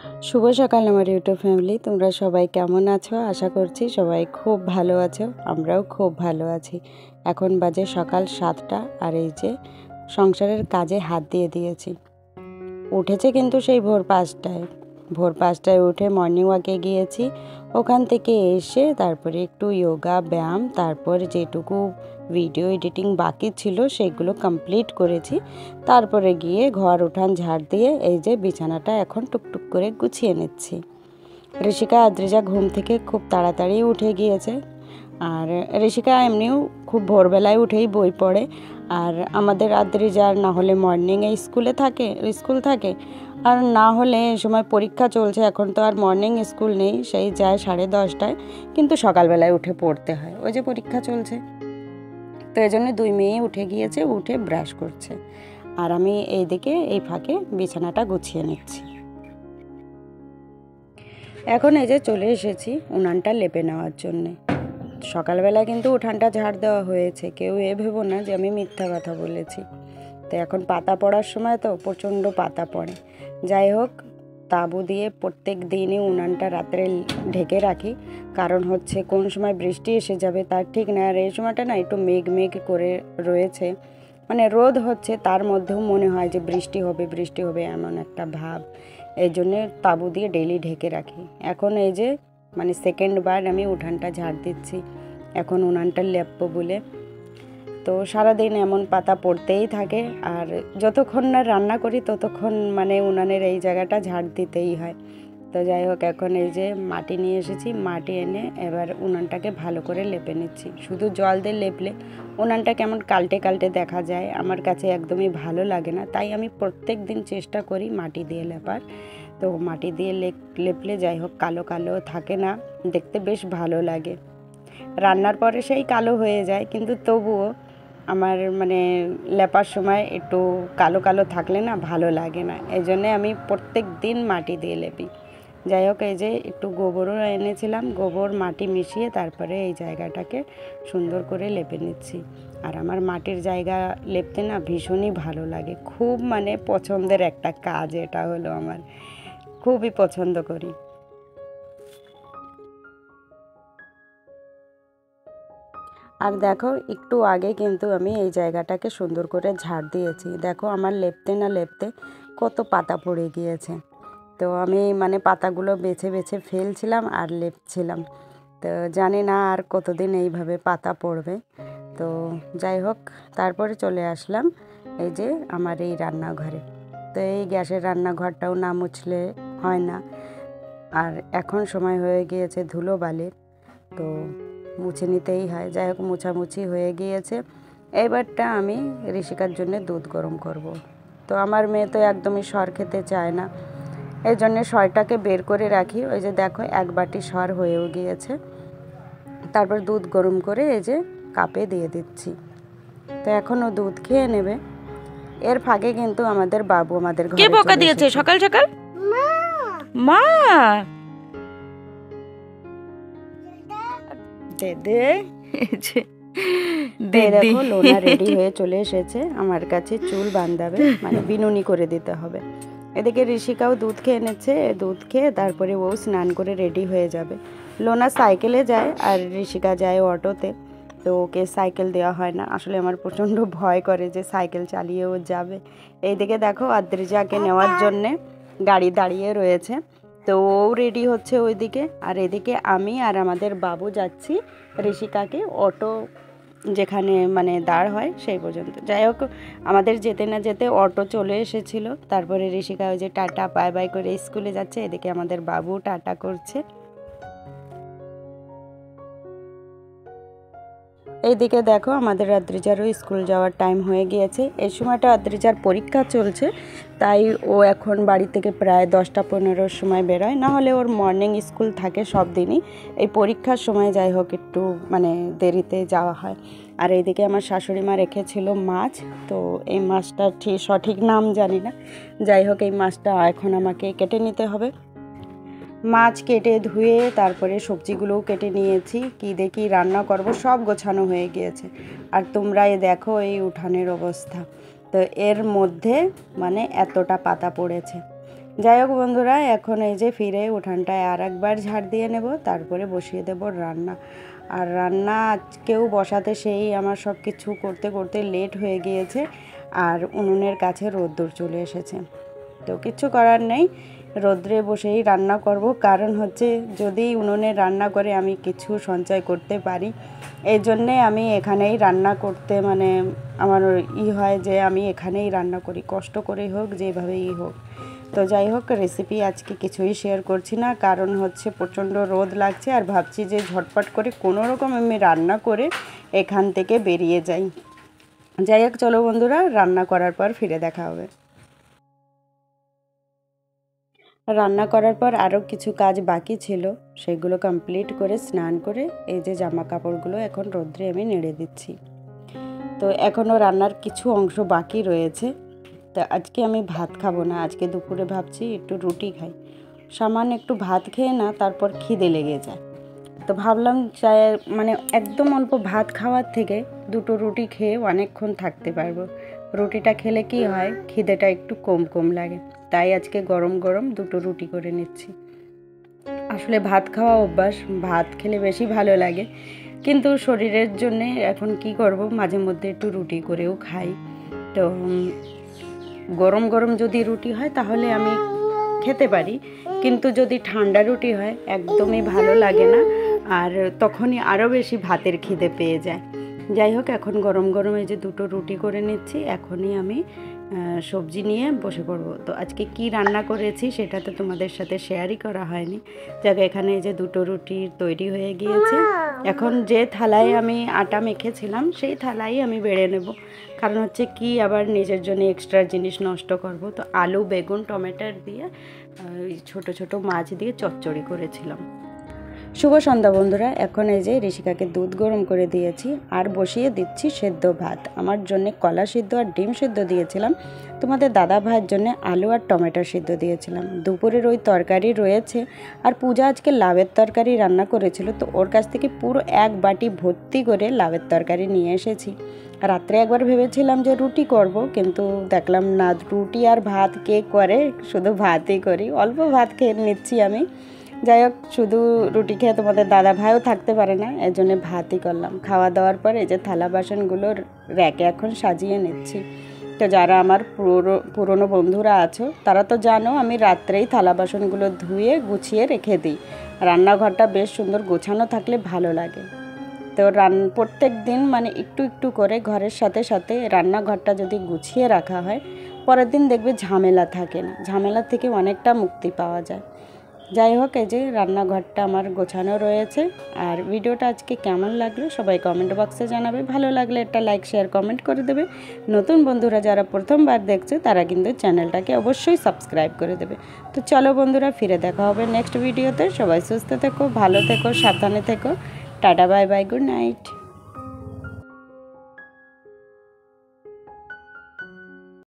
শুভ সকাল আমার YouTube family, তোমরা সবাই কেমন আছো? আশা করছি সবাই খুব ভালো আছো। আমরাও খুব ভালো আছি। এখন বাজে সকাল 7টা, আর এই যে সংসারের কাজে হাত দিয়ে দিয়েছি। উঠেছে কিন্তু সেই ভোর 5টায় উঠে মর্নিং ওয়াকে গিয়েছি। ওখান থেকে এসে তারপরে একটু যোগা ব্যায়াম, তারপর যেটুকু ভিডিও এডিটিং বাকি ছিল সেগুলো কমপ্লিট করেছি। তারপরে গিয়ে ঘর উঠান ঝাড় দিয়ে এই যে বিছানাটা এখন টুকটুক করে গুছিয়ে নিচ্ছি। ঋষিকা আদ্রিজা ঘুম থেকে খুব তাড়াতাড়ি উঠে গিয়েছে, আর ঋষিকা এমনিও খুব ভোরবেলায় উঠেই বই পড়ে। আর আমাদের আদ্রিজার না হলে মর্নিংয়ে স্কুল থাকে, আর না হলে এই সময় পরীক্ষা চলছে। এখন তো আর মর্নিং স্কুল নেই, সেই যায় 10:30টায়, কিন্তু সকালবেলায় উঠে পড়তে হয়, ওই যে পরীক্ষা চলছে। তো এই জন্য দুই মেয়ে উঠে গিয়েছে, উঠে ব্রাশ করছে, আর আমি এইদিকে এই ফাঁকে বিছানাটা গুছিয়ে নিচ্ছি। এখন এই যে চলে এসেছি উনানটা লেপে নেওয়ার জন্যে। সকালবেলা কিন্তু উঠানটা ঝাড় দেওয়া হয়েছে, কেউ ভেবো না যে আমি মিথ্যা কথা বলেছি। তো এখন পাতা পড়ার সময় তো প্রচণ্ড পাতা পড়ে। যাই হোক, তাঁবু দিয়ে প্রত্যেক দিনই উনানটা রাত্রে ঢেকে রাখি, কারণ হচ্ছে কোন সময় বৃষ্টি এসে যাবে তার ঠিক না। আর এই সময়টা না একটু মেঘ করে রয়েছে, মানে রোদ হচ্ছে, তার মধ্যেও মনে হয় যে বৃষ্টি হবে এমন একটা ভাব। এই জন্যে তাঁবু দিয়ে ডেইলি ঢেকে রাখি। এখন এই যে মানে সেকেন্ডবার আমি উঠানটা ঝাড় দিচ্ছি এখন উনানটা লেপবো বলে। তো সারাদিন এমন পাতা পড়তেই থাকে, আর যতক্ষণ না রান্না করি ততক্ষণ মানে উনানের এই জায়গাটা ঝাড় দিতেই হয়। তো যাই হোক, এখন এই যে মাটি নিয়ে এসেছি, মাটি এনে এবার উনানটাকে ভালো করে লেপে নিচ্ছি। শুধু জল দিয়ে লেপলে উনানটা কেমন কালটে দেখা যায়, আমার কাছে একদমই ভালো লাগে না। তাই আমি প্রত্যেক দিন চেষ্টা করি মাটি দিয়ে লেপার। তো মাটি দিয়ে লেপলে যাই হোক কালো থাকে না, দেখতে বেশ ভালো লাগে। রান্নার পরে সেই কালো হয়ে যায়, কিন্তু তবুও আমার মানে লেপার সময় একটু কালো থাকলে না ভালো লাগে না। এই জন্যে আমি প্রত্যেক দিন মাটি দিয়ে লেপি। যাই হোক, এই যে একটু গোবরও এনেছিলাম, গোবর মাটি মিশিয়ে তারপরে এই জায়গাটাকে সুন্দর করে লেপে নিচ্ছি। আর আমার মাটির জায়গা লেপতে না ভীষণই ভালো লাগে, খুব মানে পছন্দের একটা কাজ এটা হলো আমার, খুবই পছন্দ করি। আর দেখো, একটু আগে কিন্তু আমি এই জায়গাটাকে সুন্দর করে ঝাড় দিয়েছি। দেখো আমার লেপতে না লেপতে কত পাতা পড়ে গিয়েছে। তো আমি মানে পাতাগুলো বেছে ফেলছিলাম আর লেপছিলাম। তো জানি না আর কতদিন এইভাবে পাতা পড়বে। তো যাই হোক, তারপরে চলে আসলাম এই যে আমার এই রান্নাঘরে। তো এই গ্যাসের রান্নাঘরটাও না মুছলে হয় না, আর এখন সময় হয়ে গিয়েছে ধুলোবালির, তো মুছে নিতেই হয়। যাই হোক, মুছামুছি হয়ে গিয়েছে। এইবারটা আমি ঋষিকার জন্য দুধ গরম করব। তো আমার মেয়ে তো একদমই সর খেতে চায় না, এই জন্যে সরটাকে বের করে রাখি। ওই যে দেখো 1 বাটি সর হয়েও গিয়েছে। তারপর দুধ গরম করে এই যে কাপে দিয়ে দিচ্ছি। তো এখনও দুধ খেয়ে নেবে। এর ফাঁকে কিন্তু আমাদের বাবু আমাদের ঘরে চলে এসেছে। কে বকা দিয়েছে সকাল সকাল? মা দেখো লোনা রেডি হয়ে চলে এসেছে আমার কাছে, চুল বাঁধাবে, মানে বিনুনি করে দিতে হবে। এদিকে ঋষিকাও দুধ খেয়ে নিচ্ছে, দুধ খেয়ে তারপরে ও স্নান করে রেডি হয়ে যাবে। লোনা সাইকেলে যায় আর ঋষিকা যায় অটোতে। তো ওকে সাইকেল দেওয়া হয় না, আসলে আমার প্রচণ্ড ভয় করে যে সাইকেল চালিয়ে ও যাবে। এইদিকে দেখো আদ্রিজাকে নেওয়ার জন্যে গাড়ি দাঁড়িয়ে রয়েছে, তো ও রেডি হচ্ছে ওইদিকে। আর এদিকে আমি আর আমাদের বাবু যাচ্ছি ঋষিকাকে অটো যেখানে মানে দাঁড় হয় সেই পর্যন্ত। যাই হোক, আমাদের যেতে না যেতে অটো চলে এসেছিল। তারপরে ঋষিকা ওই যে টাটা বাই করে স্কুলে যাচ্ছে, এদিকে আমাদের বাবু টাটা করছে। এইদিকে দেখো আমাদের আদ্রিজারও স্কুল যাওয়ার টাইম হয়ে গিয়েছে। এই সময়টা আদ্রিজার পরীক্ষা চলছে, তাই ও এখন বাড়ি থেকে প্রায় 10টা-15টার সময় বেরোয়, না হলে ওর মর্নিং স্কুল থাকে সব দিনই। এই পরীক্ষার সময় যাই হোক একটু মানে দেরিতে যাওয়া হয়। আর এইদিকে আমার শাশুড়ি মা রেখেছিল মাছ, তো এই মাছটা সঠিক নাম জানি না। যাই হোক, এই মাছটা এখন আমাকে কেটে নিতে হবে। মাছ কেটে ধুয়ে তারপরে সবজিগুলোও কেটে নিয়েছি, কি দেখি রান্না করব সব গোছানো হয়ে গিয়েছে। আর তোমরা দেখো এই উঠানের অবস্থা, তো এর মধ্যে মানে এতটা পাতা পড়েছে। যাই হোক বন্ধুরা, এখন এই যে ফিরে উঠানটায় আর একবার ঝাড় দিয়ে নেব, তারপরে বসিয়ে দেব রান্না। আর রান্না আজকেও বসাতে সেই আমার সব কিছু করতে করতে লেট হয়ে গিয়েছে, আর উনুনের কাছে রোদ্দুর চলে এসেছে। তো কিছু করার নেই, রোদ্রে বসেই রান্না করব। কারণ হচ্ছে যদি উনুনে রান্না করে আমি কিছু সঞ্চয় করতে পারি, এই জন্যে আমি এখানেই রান্না করতে মানে আমার হয় যে আমি এখানেই রান্না করি, কষ্ট করেই হোক যেভাবেই হোক। তো যাই হোক, রেসিপি আজকে কিছুই শেয়ার করছি না, কারণ হচ্ছে প্রচণ্ড রোদ লাগছে, আর ভাবছি যে ঝটপট করে কোনো রকম আমি রান্না করে এখান থেকে বেরিয়ে যাই। যাই হোক, চলো বন্ধুরা, রান্না করার পর ফিরে দেখা হবে। রান্না করার পর আরও কিছু কাজ বাকি ছিল, সেগুলো কমপ্লিট করে স্নান করে এই যে জামা কাপড়গুলো এখন রোদ্রে আমি নেড়ে দিচ্ছি। তো এখনও রান্নার কিছু অংশ বাকি রয়েছে। তো আজকে আমি ভাত খাবো না, আজকে দুপুরে ভাবছি একটু রুটি খাই। সামান্য একটু ভাত খেয়ে না তারপর খিদে লেগে যায়। তো ভাবলাম চাই মানে একদম অল্প ভাত খাওয়ার থেকে দুটো রুটি খেয়ে অনেকক্ষণ থাকতে পারবো। রুটিটা খেলে কি হয়, খিদেটা একটু কম কম লাগে। তাই আজকে গরম গরম দুটো রুটি করে নিচ্ছি। আসলে ভাত খাওয়া অভ্যাস, ভাত খেলে বেশি ভালো লাগে, কিন্তু শরীরের জন্যে এখন কি করব, মাঝে মধ্যে একটু রুটি করেও খাই। তো গরম গরম যদি রুটি হয় তাহলে আমি খেতে পারি, কিন্তু যদি ঠান্ডা রুটি হয় একদমই ভালো লাগে না, আর তখনই আরও বেশি ভাতের খিদে পেয়ে যায়। যাই হোক, এখন গরম গরম এই যে দুটো রুটি করে নিচ্ছি, এখনই আমি সবজি নিয়ে বসে পড়বো। তো আজকে কি রান্না করেছি সেটা তো তোমাদের সাথে শেয়ারই করা হয়নি। যাকে এখানে এই যে দুটো রুটি তৈরি হয়ে গিয়েছে, এখন যে থালায় আমি আটা মেখেছিলাম সেই থালাই আমি বেড়ে নেব। কারণ হচ্ছে কি, আবার নিজের জন্য এক্সট্রা জিনিস নষ্ট করব। তো আলু, বেগুন, টমেটোর দিয়ে ছোট ছোট মাছ দিয়ে চচ্চড়ি করেছিলাম। শুভ সন্ধ্যা বন্ধুরা, এখন এই যে ঋষিকাকে দুধ গরম করে দিয়েছি আর বসিয়ে দিচ্ছি সেদ্ধ ভাত। আমার জন্য কলা সিদ্ধ আর ডিম সিদ্ধ দিয়েছিলাম, তোমাদের দাদা ভাইয়ের জন্য আলু আর টমেটো সিদ্ধ দিয়েছিলাম। দুপুরের ওই তরকারি রয়েছে, আর পূজা আজকে লাউয়ের তরকারি রান্না করেছিল, তো ওর কাছ থেকে পুরো এক বাটি ভর্তি করে লাউয়ের তরকারি নিয়ে এসেছি। রাত্রে একবার ভেবেছিলাম যে রুটি করব, কিন্তু দেখলাম না, রুটি আর ভাত কে করে, শুধু ভাতই করি। অল্প ভাত খেয়ে নিচ্ছি আমি। যাই হোক, শুধু রুটি খেয়ে তোমাদের দাদা ভাইও থাকতে পারে না, এর জন্য ভাতই করলাম। খাওয়া দাওয়ার পর এই যে থালা বাসনগুলোর র্যাকে এখন সাজিয়ে নিচ্ছি। তো যারা আমার পুরনো বন্ধুরা আছো তারা তো জানো আমি রাত্রেই থালা বাসনগুলো ধুয়ে গুছিয়ে রেখে দিই। রান্নাঘরটা বেশ সুন্দর গোছানো থাকলে ভালো লাগে। তো প্রত্যেক দিন মানে একটু একটু করে ঘরের সাথে সাথে রান্নাঘরটা যদি গুছিয়ে রাখা হয়, পরের দিন দেখবে ঝামেলা থাকে না, ঝামেলা থেকে অনেকটা মুক্তি পাওয়া যায়। যাই হোক, এই যে রান্নাঘরটা আমার গোছানো রয়েছে। আর ভিডিওটা আজকে কেমন লাগলো সবাই কমেন্ট বক্সে জানাবে। ভালো লাগলে একটা লাইক, শেয়ার, কমেন্ট করে দেবে। নতুন বন্ধুরা যারা প্রথমবার দেখছে তারা কিন্তু চ্যানেলটাকে অবশ্যই সাবস্ক্রাইব করে দেবে। তো চলো বন্ধুরা, ফিরে দেখা হবে নেক্সট ভিডিওতে। সবাই সুস্থ থেকো, ভালো থেকো, সাবধানে থেকো। Tata, bye bye, good night.